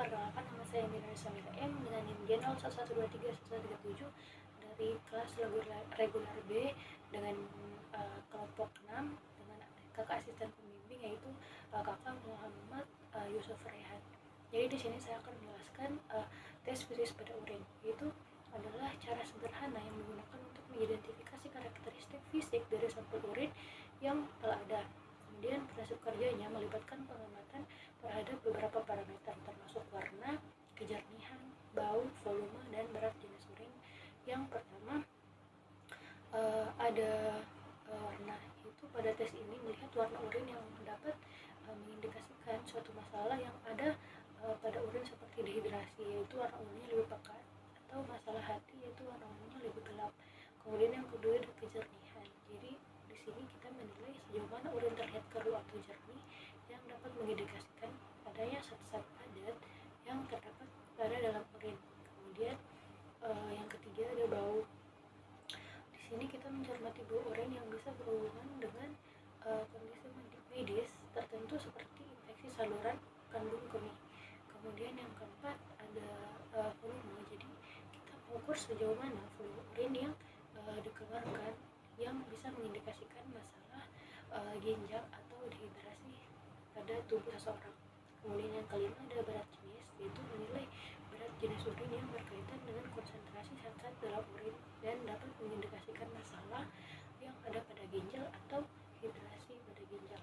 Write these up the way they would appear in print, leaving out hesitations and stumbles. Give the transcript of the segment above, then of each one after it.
Perkenalkan, nama saya Mira Samira M dengan NIM Gen 01123137 dari kelas reguler B dengan kelompok 6 dengan kakak asisten pembimbing yaitu kakak Muhammad Yusuf Rehan. Jadi di sini saya akan menjelaskan tes spesies pada urin, yaitu adalah cara sederhana yang digunakan untuk mengidentifikasi karakteristik fisik dari sampel urin yang telah ada. Kemudian prinsip kerjanya melibatkan pengamatan terhadap beberapa parameter termasuk warna, kejernihan, bau, volume, dan berat jenis urin. Yang pertama ada warna. Itu pada tes ini melihat warna urin yang dapat mengindikasikan suatu masalah yang ada pada urin seperti dehidrasi, yaitu warna urinnya lebih pekat, atau masalah hati, yaitu warna urinnya lebih gelap. Kemudian yang kedua ada kejernihan. Jadi di sini kita menilai sejauh mana urin terlihat keruh atau jernih yang dapat mengindikasikan adanya zat-zat padat yang terdapat pada dalam urin. Kemudian yang ketiga ada bau. Di sini kita mencermati bau urin yang bisa berhubungan dengan kondisi medis tertentu seperti infeksi saluran kandung kemih. Kemudian yang keempat ada volume. Jadi kita mengukur sejauh mana volume urin yang dikeluarkan yang bisa mengindikasikan masalah ginjal atau dehidrasi pada tubuh seseorang. Kemudian yang kelima ada berat jenis, yaitu menilai berat jenis urin yang berkaitan dengan konsentrasi zat-zat dalam urin dan dapat mengindikasikan masalah yang ada pada ginjal atau hidrasi pada ginjal.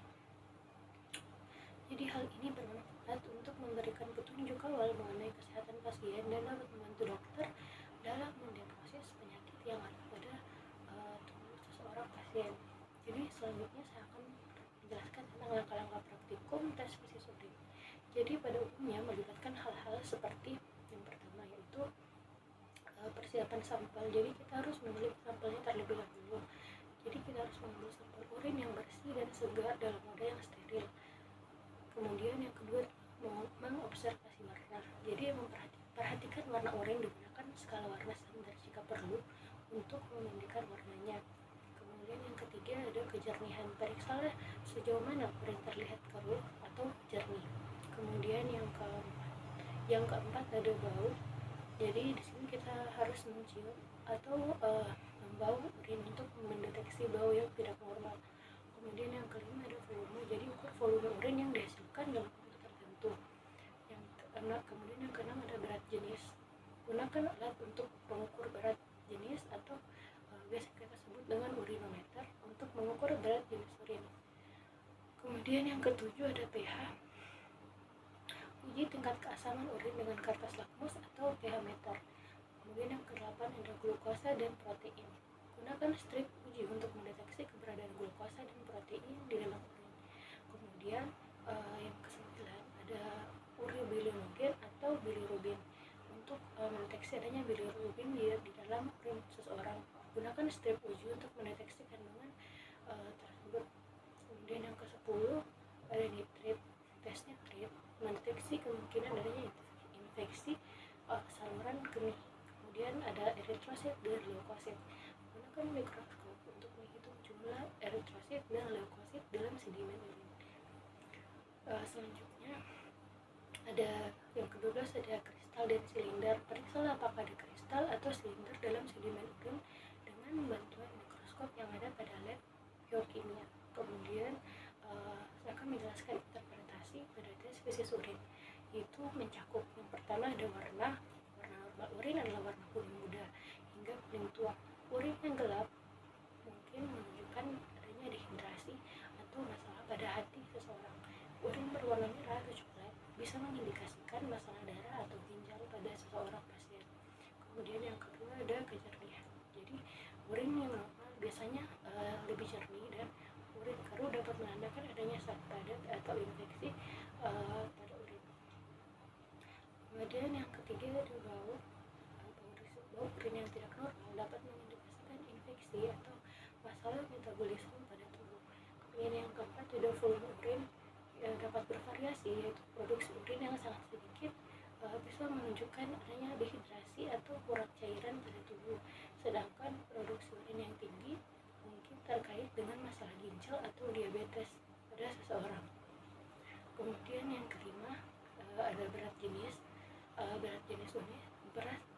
Jadi hal ini bermanfaat untuk memberikan petunjuk awal mengenai kesehatan pasien dan dapat membantu dokter dalam mendiagnosis penyakit yang ada pada tubuh seseorang pasien. Jadi selanjutnya saya akan menjelaskan tentang langkah-langkah praktikum tes spesies urin. Jadi pada umumnya melibatkan hal-hal seperti yang pertama yaitu persiapan sampel. Jadi kita harus memilih sampelnya terlebih dahulu. Jadi kita harus mengambil sampel urin yang bersih dan segar dalam wadah yang steril. Kemudian yang kedua mengobservasi warna. Jadi memperhatikan warna urin, digunakan skala warna standar jika perlu untuk memandikan warnanya. Kemudian yang ketiga ada kejernihan. Periksalah sejauh mana urin terlihat keruh atau jernih. Kemudian yang keempat ada bau. Jadi di sini kita harus mencium atau membau urin untuk mendeteksi bau yang tidak normal. Kemudian yang kelima ada volume. Jadi ukur volume urin yang dihasilkan dalam waktu tertentu. Kemudian yang keenam ada berat jenis. Gunakan alat untuk mengukur berat jenis atau biasa kita sebut dengan urinometer untuk mengukur berat jenis urin. Kemudian yang ketujuh ada pH. Uji tingkat keasaman urin dengan kertas lakmus atau pH meter. Kemudian yang kedelapan ada glukosa dan protein. Gunakan strip uji untuk mendeteksi keberadaan glukosa dan protein di dalam urin. Kemudian yang kesembilan ada urobilinogen atau bilirubin untuk mendeteksi adanya bilirubin di dalam urin seseorang. Gunakan strip uji untuk mendeteksi kandungan tersebut. Kemudian yang ke-10 ada nitrit. Tes nitrit mendeteksi kemungkinan adanya infeksi saluran kemih. Kemudian ada eritrosit dan leukosit. Gunakan mikroskop untuk menghitung jumlah eritrosit dan leukosit dalam sedimen urin. Selanjutnya ada yang ke-12 ada kristal dan silinder. Periksalah apakah ada kristal atau silinder dalam sedimen urin dengan bantuan mikroskop yang ada pada lab biokimia. Kemudian saya akan menjelaskan interpretasi pada tes spesies urin, yaitu mencakup yang pertama ada warna normal urin adalah warna kuning muda hingga kuning tua. Urin yang gelap mungkin menunjukkan adanya dehidrasi atau masalah pada hati seseorang. Urin berwarna merah atau coklat bisa mengindikasikan masalah darah atau ginjal pada seseorang pasien. Kemudian yang kedua ada kejernihan. Jadi urin yang normal biasanya lebih jernih dan urin keruh dapat menandakan adanya zat padat atau infeksi pada urin. Kemudian yang ketiga ada bau. Bau urin yang tidak normal dapat mengindikasikan infeksi atau masalah metabolisme pada tubuh. Kemudian yang keempat ada volume urin dapat bervariasi, yaitu produksi urin yang sangat sedikit bisa menunjukkan adanya dehidrasi atau kurang cairan pada tubuh, sedangkan produksi urin yang tinggi mungkin terkait dengan masalah ginjal atau diabetes pada seseorang. Kemudian yang kelima ada berat jenis.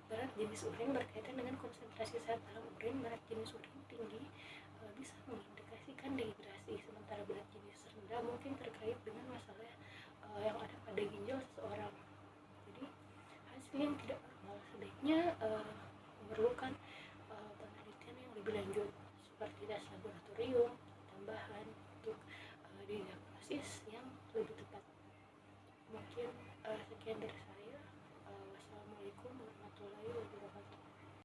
berat jenis urin berkaitan dengan konsentrasi zat dalam urin. Berat jenis urin tinggi bisa mengindikasikan dehidrasi, sementara berat jenis rendah mungkin terkait dengan masalah yang ada pada ginjal seseorang. Jadi hasil yang tidak normal sebaiknya memerlukan penelitian yang lebih lanjut seperti tes laboratorium